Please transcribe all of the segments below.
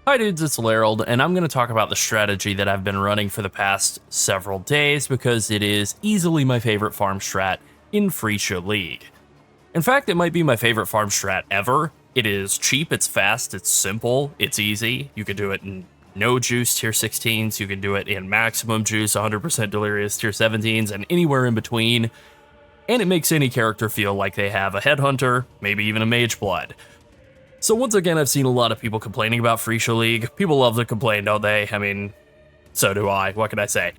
Hi dudes, it's Lerald, and I'm going to talk about the strategy that I've been running for the past several days because it is easily my favorite farm strat in Phrecia League. In fact, it might be my favorite farm strat ever. It is cheap, it's fast, it's simple, it's easy. You can do it in no juice tier 16s, you can do it in maximum juice 100% delirious tier 17s, and anywhere in between. And it makes any character feel like they have a headhunter, maybe even a mage blood. So once again, I've seen a lot of people complaining about Phrecia League. People love to complain, don't they? I mean, so do I, what can I say?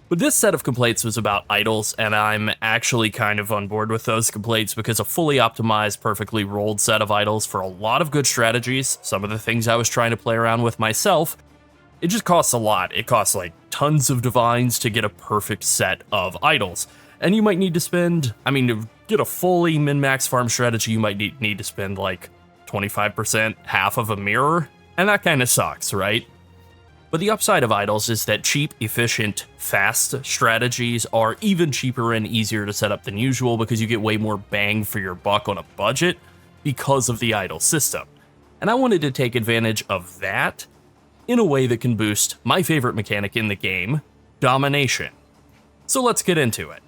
But this set of complaints was about idols, and I'm actually kind of on board with those complaints because a fully optimized, perfectly rolled set of idols for a lot of good strategies, some of the things I was trying to play around with myself, it just costs a lot. It costs like tons of divines to get a perfect set of idols. And you might need to spend, to get a fully min-max farm strategy, you might need to spend like 25%, half of a mirror, and that kind of sucks, right? But the upside of idols is that cheap, efficient, fast strategies are even cheaper and easier to set up than usual because you get way more bang for your buck on a budget because of the idol system. And I wanted to take advantage of that in a way that can boost my favorite mechanic in the game, domination. So let's get into it.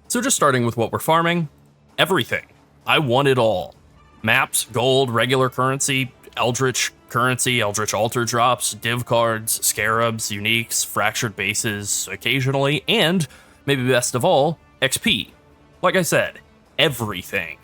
So just starting with what we're farming, everything. I want it all. Maps, gold, regular currency, eldritch currency, eldritch altar drops, div cards, scarabs, uniques, fractured bases occasionally, and, maybe best of all, XP. Like I said, everything.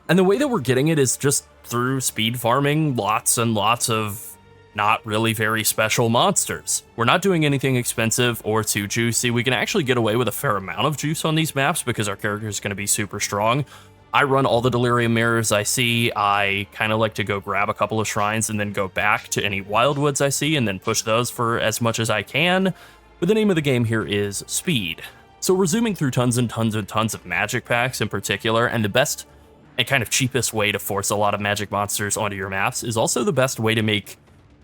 And the way that we're getting it is just through speed farming lots and lots of not really very special monsters. We're not doing anything expensive or too juicy. We can actually get away with a fair amount of juice on these maps because our character is going to be super strong. I run all the delirium mirrors I see. I kind of like to go grab a couple of shrines and then go back to any wildwoods I see and then push those for as much as I can. But the name of the game here is speed. So we're zooming through tons and tons and tons of magic packs in particular, and the best and kind of cheapest way to force a lot of magic monsters onto your maps is also the best way to make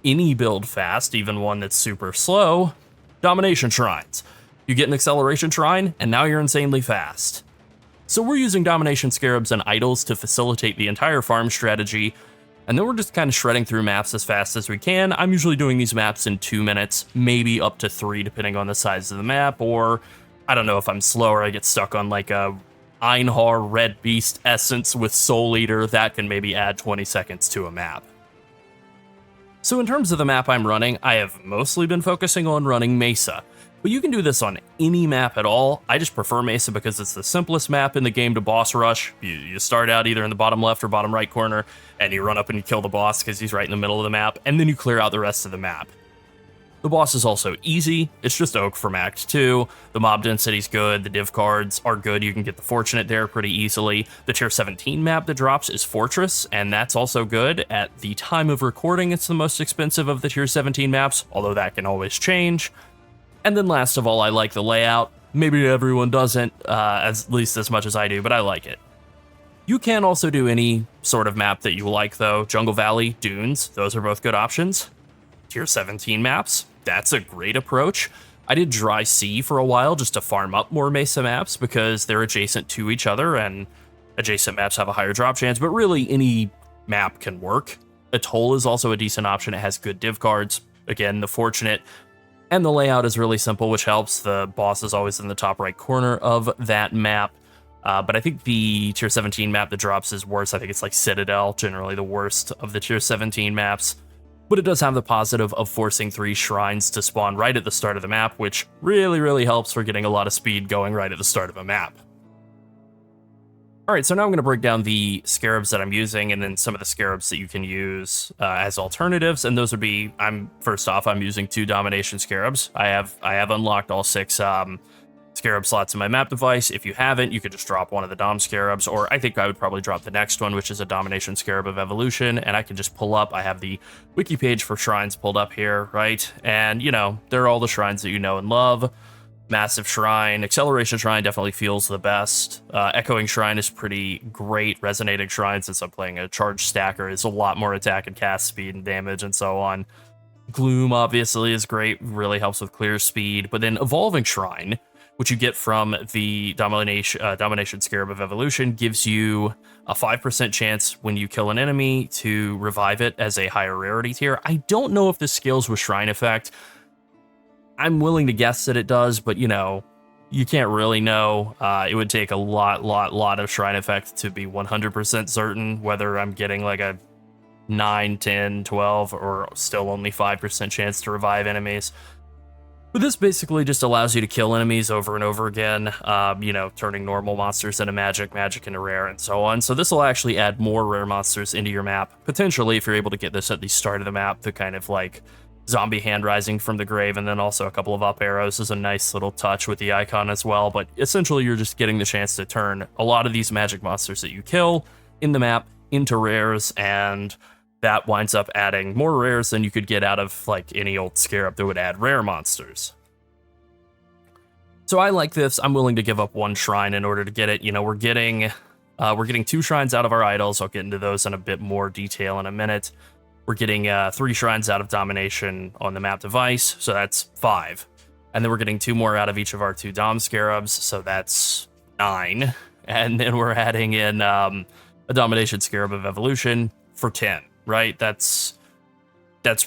any build fast, even one that's super slow, domination shrines. You get an acceleration shrine, and now you're insanely fast. So we're using domination scarabs and idols to facilitate the entire farm strategy, and then we're just kind of shredding through maps as fast as we can. I'm usually doing these maps in 2 minutes, maybe up to 3 depending on the size of the map, or I don't know, if I'm slower I get stuck on like a Einhar Red Beast Essence with Soul Eater, that can maybe add 20 seconds to a map. So in terms of the map I'm running, I have mostly been focusing on running Mesa. But you can do this on any map at all. I just prefer Mesa because it's the simplest map in the game to boss rush. You start out either in the bottom left or bottom right corner, and you run up and you kill the boss because he's right in the middle of the map, and then you clear out the rest of the map. The boss is also easy. It's just Oak from Act 2. The mob density's good. The div cards are good. You can get the Fortunate there pretty easily. The tier 17 map that drops is Fortress, and that's also good. At the time of recording, it's the most expensive of the tier 17 maps, although that can always change. And then last of all, I like the layout. Maybe everyone doesn't, at least as much as I do, but I like it. You can also do any sort of map that you like though. Jungle Valley, Dunes, those are both good options. Tier 17 maps, that's a great approach. I did Dry Sea for a while just to farm up more Mesa maps because they're adjacent to each other and adjacent maps have a higher drop chance, but really any map can work. Atoll is also a decent option. It has good div cards. Again, the Fortunate. And the layout is really simple, which helps. The boss is always in the top right corner of that map. But I think the tier 17 map that drops is worse. I think it's like Citadel, generally the worst of the tier 17 maps. But it does have the positive of forcing 3 shrines to spawn right at the start of the map, which really, really helps for getting a lot of speed going right at the start of a map. Alright, so now I'm going to break down the scarabs that I'm using and then some of the scarabs that you can use as alternatives. And those would be, first off, I'm using 2 domination scarabs. I have unlocked all 6 scarab slots in my map device. If you haven't, you could just drop one of the dom scarabs, or I think I would probably drop the next one, which is a domination scarab of evolution, and I can just pull up. I have the wiki page for shrines pulled up here, right? And, they're all the shrines that you know and love. Massive Shrine, Acceleration Shrine definitely feels the best. Echoing Shrine is pretty great. Resonating Shrine, since I'm playing a charge stacker, is a lot more attack and cast speed and damage and so on. Gloom obviously is great, really helps with clear speed. But then Evolving Shrine which you get from the Domination Scarab of Evolution, gives you a 5% chance when you kill an enemy to revive it as a higher rarity tier. I don't know if this scales with Shrine Effect. I'm willing to guess that it does, but you know, you can't really know. It would take a lot of Shrine Effect to be 100% certain whether I'm getting like a 9, 10, 12, or still only 5% chance to revive enemies. But this basically just allows you to kill enemies over and over again, you know, turning normal monsters into magic into rare, and so on. So this will actually add more rare monsters into your map, potentially, if you're able to get this at the start of the map, the kind of like zombie hand rising from the grave, and then also a couple of up arrows is a nice little touch with the icon as well. But essentially, you're just getting the chance to turn a lot of these magic monsters that you kill in the map into rares, and that winds up adding more rares than you could get out of like any old Scarab that would add rare monsters. So I like this. I'm willing to give up one shrine in order to get it. You know, we're getting 2 shrines out of our idols. I'll get into those in a bit more detail in a minute. We're getting 3 shrines out of Domination on the map device, so that's 5. And then we're getting 2 more out of each of our 2 Dom Scarabs, so that's 9. And then we're adding in a Domination Scarab of Evolution for 10. Right, that's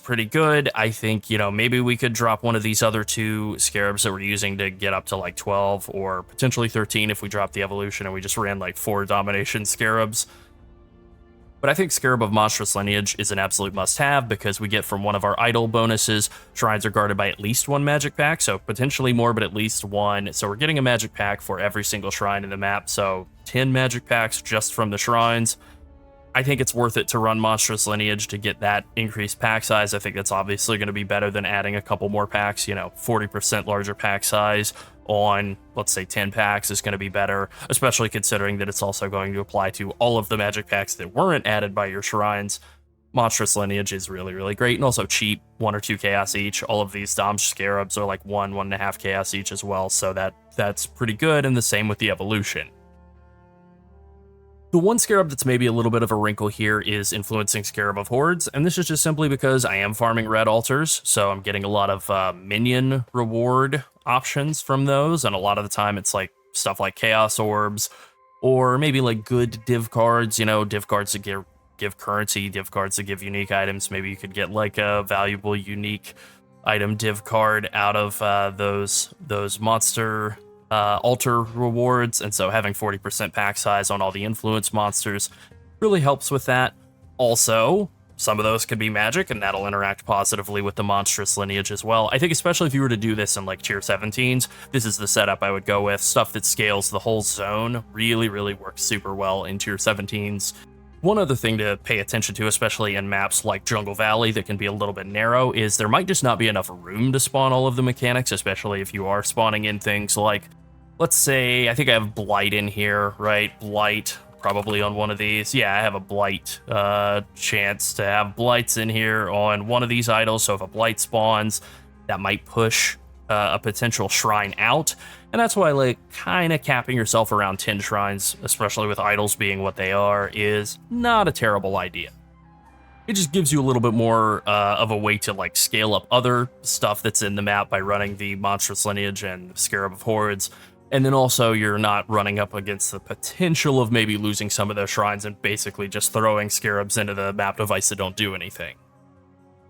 pretty good. I think, you know, maybe we could drop one of these other 2 Scarabs that we're using to get up to like 12 or potentially 13 if we drop the evolution and we just ran like 4 Domination Scarabs. But I think Scarab of Monstrous Lineage is an absolute must-have because we get from one of our idol bonuses, shrines are guarded by at least 1 magic pack, so potentially more, but at least 1. So we're getting a magic pack for every single shrine in the map, so 10 magic packs just from the shrines. I think it's worth it to run Monstrous Lineage to get that increased pack size. I think that's obviously going to be better than adding a couple more packs. You know, 40% larger pack size on, let's say, 10 packs is going to be better, especially considering that it's also going to apply to all of the magic packs that weren't added by your shrines. Monstrous Lineage is really great and also cheap, 1 or 2 chaos each. All of these Dom Scarabs are like 1.5 chaos each as well, so that's pretty good, and the same with the evolution. The one Scarab that's maybe a little bit of a wrinkle here is Influencing Scarab of Hordes, and this is just simply because I am farming red altars, so I'm getting a lot of minion reward options from those, and a lot of the time it's like stuff like Chaos Orbs, or maybe like good div cards, you know, div cards that give currency, div cards that give unique items. Maybe you could get like a valuable unique item div card out of those monster altar rewards, and so having 40% pack size on all the influence monsters really helps with that. Also, some of those could be magic, and that'll interact positively with the Monstrous Lineage as well. I think especially if you were to do this in like tier 17s, this is the setup I would go with. Stuff that scales the whole zone really works super well in tier 17s. One other thing to pay attention to, especially in maps like Jungle Valley that can be a little bit narrow, is there might just not be enough room to spawn all of the mechanics, especially if you are spawning in things like, let's say, I think I have Blight in here, right? Blight, probably on one of these. Yeah, I have a Blight chance to have Blights in here on one of these idols, so if a Blight spawns, that might push a potential shrine out. And that's why, like, kind of capping yourself around 10 shrines, especially with idols being what they are, is not a terrible idea. It just gives you a little bit more of a way to, like, scale up other stuff that's in the map by running the Monstrous Lineage and Scarab of Hordes. And then also you're not running up against the potential of maybe losing some of those shrines and basically just throwing Scarabs into the map device that don't do anything.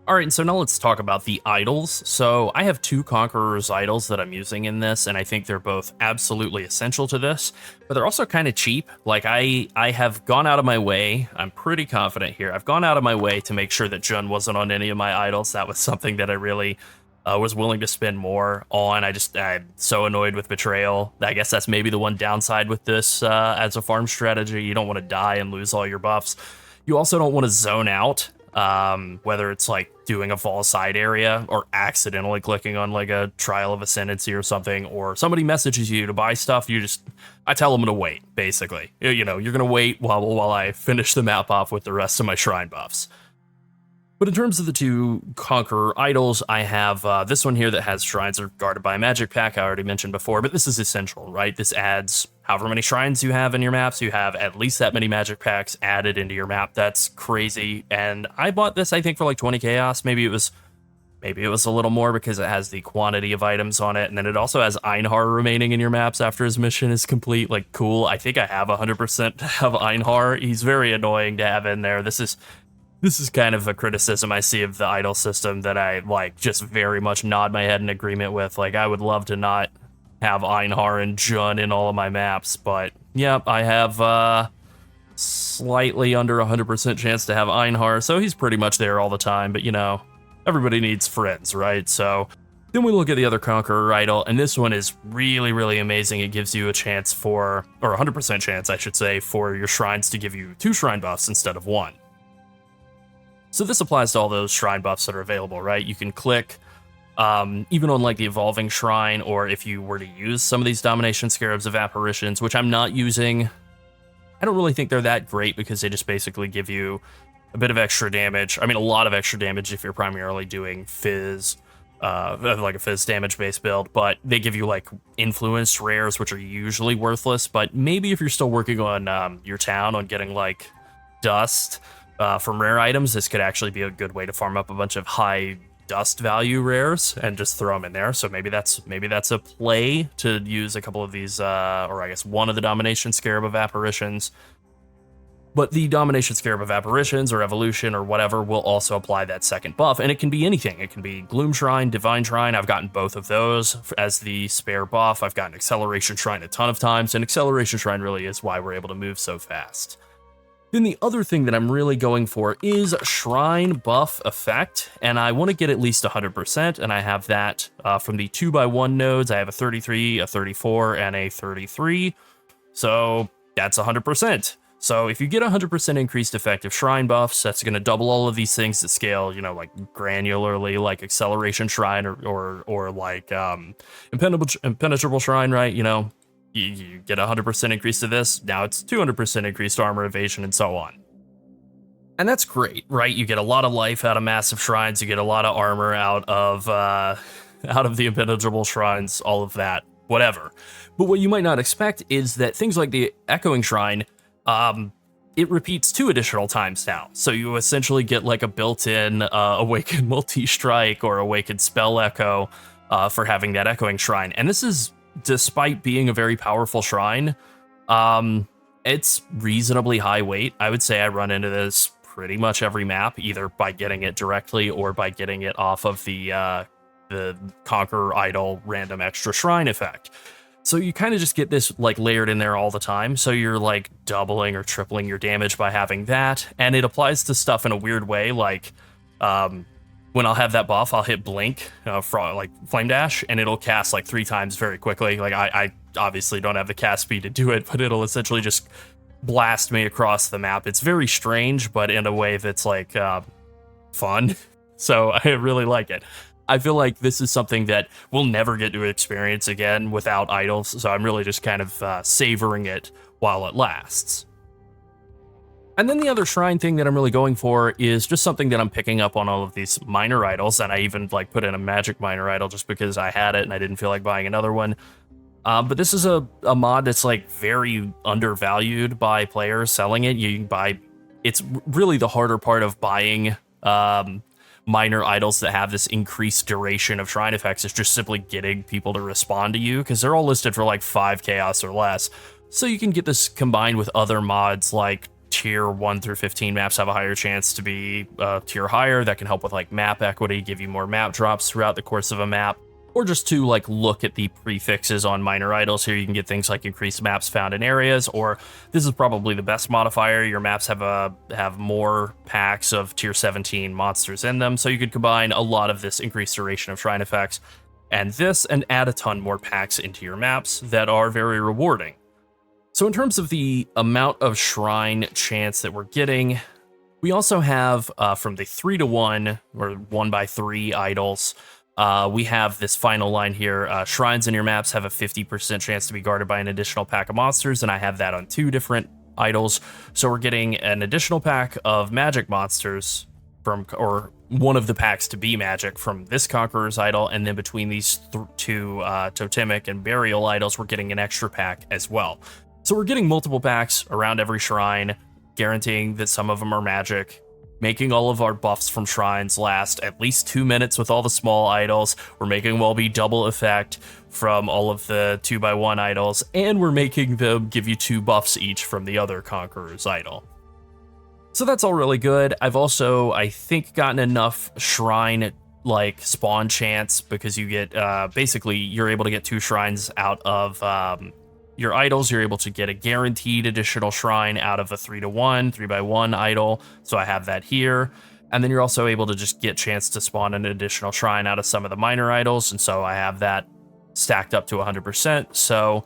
Alright, so now let's talk about the idols. So I have 2 Conqueror's idols that I'm using in this, and I think they're both absolutely essential to this, but they're also kind of cheap. Like, I have gone out of my way, I'm pretty confident here, I've gone out of my way to make sure that Jun wasn't on any of my idols. That was something that I really was willing to spend more on. I'm so annoyed with Betrayal. I guess that's maybe the one downside with this as a farm strategy. You don't want to die and lose all your buffs. You also don't want to zone out. Whether it's like doing a fall side area or accidentally clicking on like a Trial of Ascendancy or something, or somebody messages you to buy stuff, I tell them to wait, basically. You know, you're gonna wait while I finish the map off with the rest of my shrine buffs. But in terms of the 2 Conqueror idols, I have this one here that has shrines are guarded by a magic pack, I already mentioned before, but this is essential, right? This adds however many shrines you have in your maps, you have at least that many magic packs added into your map. That's crazy. And I bought this, I think, for like 20 chaos. Maybe it was Maybe it was a little more because it has the quantity of items on it, and then it also has Einhar remaining in your maps after his mission is complete. Like, cool. I think I have 100% of Einhar. He's very annoying to have in there. This is kind of a criticism I see of the idol system that I, like, just very much nod my head in agreement with. Like, I would love to not have Einhar and Jun in all of my maps, but, yeah, I have, slightly under 100% chance to have Einhar, so he's pretty much there all the time, but, you know, everybody needs friends, right? So then we look at the other Conqueror idol, and this one is really, really amazing. It gives you a chance for, or 100% chance, I should say, for your shrines to give you 2 shrine buffs instead of 1. So this applies to all those shrine buffs that are available, right? You can click, even on like the Evolving Shrine, or if you were to use some of these Domination Scarabs of Apparitions, which I'm not using. I don't really think they're that great because they just basically give you a bit of extra damage. I mean, a lot of extra damage if you're primarily doing Fizz, like a Fizz damage-based build, but they give you like influenced rares, which are usually worthless, but maybe if you're still working on your town, on getting like dust from rare items, this could actually be a good way to farm up a bunch of high dust value rares and just throw them in there. So maybe that's a play to use a couple of these, or I guess one of the Domination Scarab of Apparitions. But the Domination Scarab of Apparitions or Evolution or whatever will also apply that second buff, and it can be anything. It can be Gloom Shrine, Divine Shrine. I've gotten both of those as the spare buff. I've gotten Acceleration Shrine a ton of times, and Acceleration Shrine really is why we're able to move so fast. Then the other thing that I'm really going for is Shrine Buff Effect, and I want to get at least 100%, and I have that from the 2x1 nodes. I have a 33, a 34, and a 33, so that's 100%. So if you get 100% increased effective shrine buffs, that's going to double all of these things that scale, you know, like granularly, like Acceleration Shrine or like Impenetrable Shrine, right? You know, you get 100% increase to this, now it's 200% increased armor, evasion, and so on. And that's great, right? You get a lot of life out of massive shrines, you get a lot of armor out of the Impenetrable Shrines, all of that, whatever. But what you might not expect is that things like the Echoing Shrine, it repeats 2 additional times now. So you essentially get like a built-in Awakened Multi-Strike or Awakened Spell Echo for having that Echoing Shrine. And this is, despite being a very powerful shrine, it's reasonably high weight. I would say I run into this pretty much every map, either by getting it directly or by getting it off of the Conqueror Idol random extra shrine effect. So you kind of just get this like layered in there all the time. So you're like doubling or tripling your damage by having that. And it applies to stuff in a weird way. Like when I'll have that buff, I'll hit Blink, like Flame Dash, and it'll cast like 3 times very quickly. Like I obviously don't have the cast speed to do it, but it'll essentially just blast me across the map. It's very strange, but in a way that's like fun. So I really like it. I feel like this is something that we'll never get to experience again without idols, so I'm really just kind of savoring it while it lasts. And then the other shrine thing that I'm really going for is just something that I'm picking up on all of these minor idols, and I even like put in a magic minor idol just because I had it and I didn't feel like buying another one. But this is a mod that's like very undervalued by players selling it. You can buy, it's really the harder part of buying minor idols that have this increased duration of shrine effects is just simply getting people to respond to you, because they're all listed for like 5 chaos or less. So you can get this combined with other mods like tier 1 through 15 maps have a higher chance to be tier higher. That can help with like map equity, give you more map drops throughout the course of a map. Or just to like look at the prefixes on minor idols here, you can get things like increased maps found in areas, or this is probably the best modifier. Your maps have more packs of tier 17 monsters in them, so you could combine a lot of this increased duration of shrine effects and this, and add a ton more packs into your maps that are very rewarding. So in terms of the amount of shrine chance that we're getting, we also have from the 3-to-1 or 1x3 idols. We have this final line here, shrines in your maps have a 50% chance to be guarded by an additional pack of monsters, and I have that on 2 different idols. So we're getting an additional pack of magic monsters from, or one of the packs to be magic from this Conqueror's idol, and then between these 2 totemic and burial idols, we're getting an extra pack as well. So we're getting multiple packs around every shrine, guaranteeing that some of them are magic. making all of our buffs from shrines last at least 2 minutes with all the small idols. We're making them all be double effect from all of the 2x1 idols, and we're making them give you 2 buffs each from the other Conqueror's idol. So that's all really good. I've also, I think, gotten enough shrine like spawn chance, because you get basically you're able to get 2 shrines out of your idols. You're able to get a guaranteed additional shrine out of a 3x1 idol. So I have that here. And then you're also able to just get chance to spawn an additional shrine out of some of the minor idols. And so I have that stacked up to 100%. So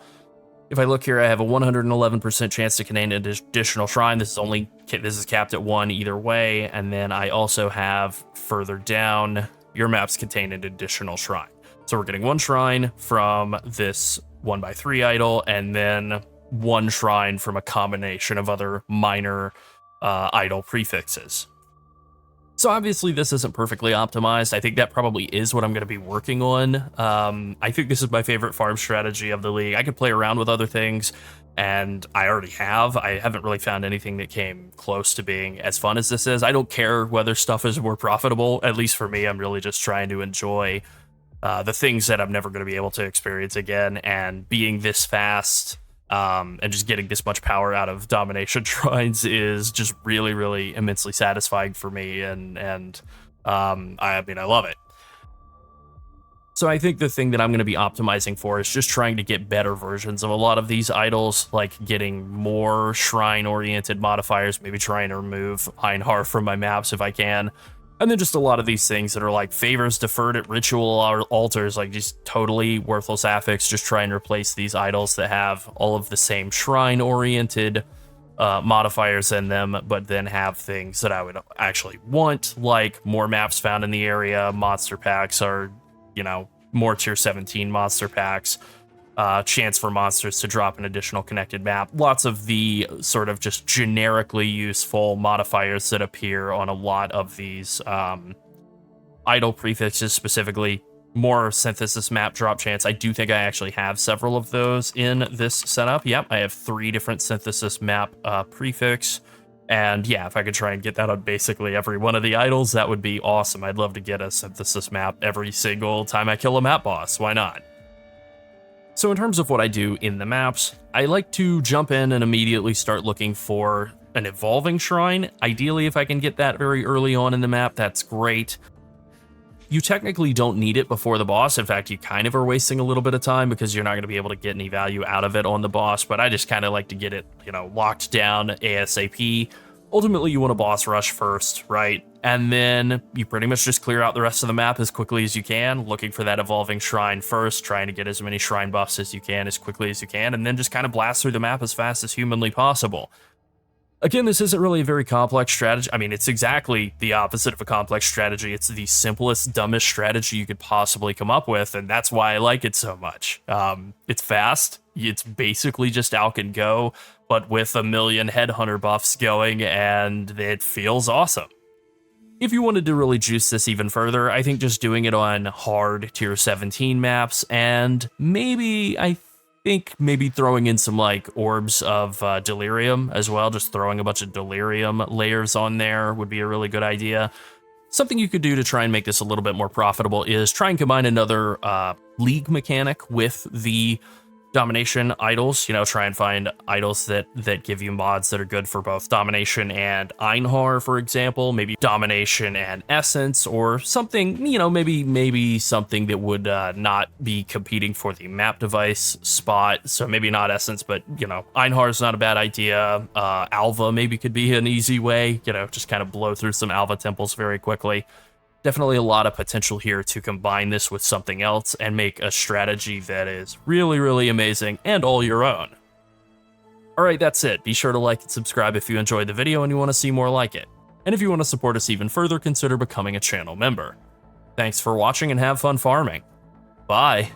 if I look here, I have a 111% chance to contain an additional shrine. This is capped at 1 either way. And then I also have further down, your maps contain an additional shrine. So we're getting 1 shrine from this 1x3 idol, and then 1 shrine from a combination of other minor idol prefixes. So obviously this isn't perfectly optimized. I think that probably is what I'm going to be working on. I think this is my favorite farm strategy of the league. I could play around with other things, and I already have. I haven't really found anything that came close to being as fun as this is. I don't care whether stuff is more profitable. At least for me, I'm really just trying to enjoy the things that I'm never going to be able to experience again, and being this fast and just getting this much power out of domination shrines is just really, really immensely satisfying for me, and I mean, I love it. So I think the thing that I'm going to be optimizing for is just trying to get better versions of a lot of these idols, like getting more shrine-oriented modifiers, maybe trying to remove Einhar from my maps if I can. And then just a lot of these things that are like favors deferred at ritual altars, like just totally worthless affix, just try and replace these idols that have all of the same shrine-oriented modifiers in them, but then have things that I would actually want, like more maps found in the area, monster packs, or, you know, more tier 17 monster packs, chance for monsters to drop an additional connected map, lots of the sort of just generically useful modifiers that appear on a lot of these idol prefixes, specifically more synthesis map drop chance. I do think I actually have several of those in this setup. Yep, I have 3 different synthesis map prefix. And yeah, if I could try and get that on basically every one of the idols, that would be awesome. I'd love to get a synthesis map every single time I kill a map boss. Why not? So in terms of what I do in the maps, I like to jump in and immediately start looking for an evolving shrine. Ideally, if I can get that very early on in the map, that's great. You technically don't need it before the boss. In fact, you kind of are wasting a little bit of time because you're not going to be able to get any value out of it on the boss, but I just kind of like to get it, you know, locked down ASAP. Ultimately, you want a boss rush first, right? And then you pretty much just clear out the rest of the map as quickly as you can, looking for that evolving shrine first, trying to get as many shrine buffs as you can as quickly as you can, and then just kind of blast through the map as fast as humanly possible. Again, this isn't really a very complex strategy. I mean, it's exactly the opposite of a complex strategy. It's the simplest, dumbest strategy you could possibly come up with, and that's why I like it so much. It's fast. It's basically just Alk and Go, but with a million headhunter buffs going, and it feels awesome. If you wanted to really juice this even further, I think just doing it on hard tier 17 maps, and maybe throwing in some like orbs of delirium as well. Just throwing a bunch of delirium layers on there would be a really good idea. Something you could do to try and make this a little bit more profitable is try and combine another league mechanic with the domination idols. You know, try and find idols that give you mods that are good for both domination and Einhar, for example. Maybe domination and essence, or something, you know, maybe something that would not be competing for the map device spot. So maybe not essence, but, you know, Einhar is not a bad idea. Alva maybe could be an easy way, you know, just kind of blow through some Alva temples very quickly. Definitely a lot of potential here to combine this with something else and make a strategy that is really, really amazing and all your own. Alright, that's it. Be sure to like and subscribe if you enjoyed the video and you want to see more like it. And if you want to support us even further, consider becoming a channel member. Thanks for watching and have fun farming. Bye!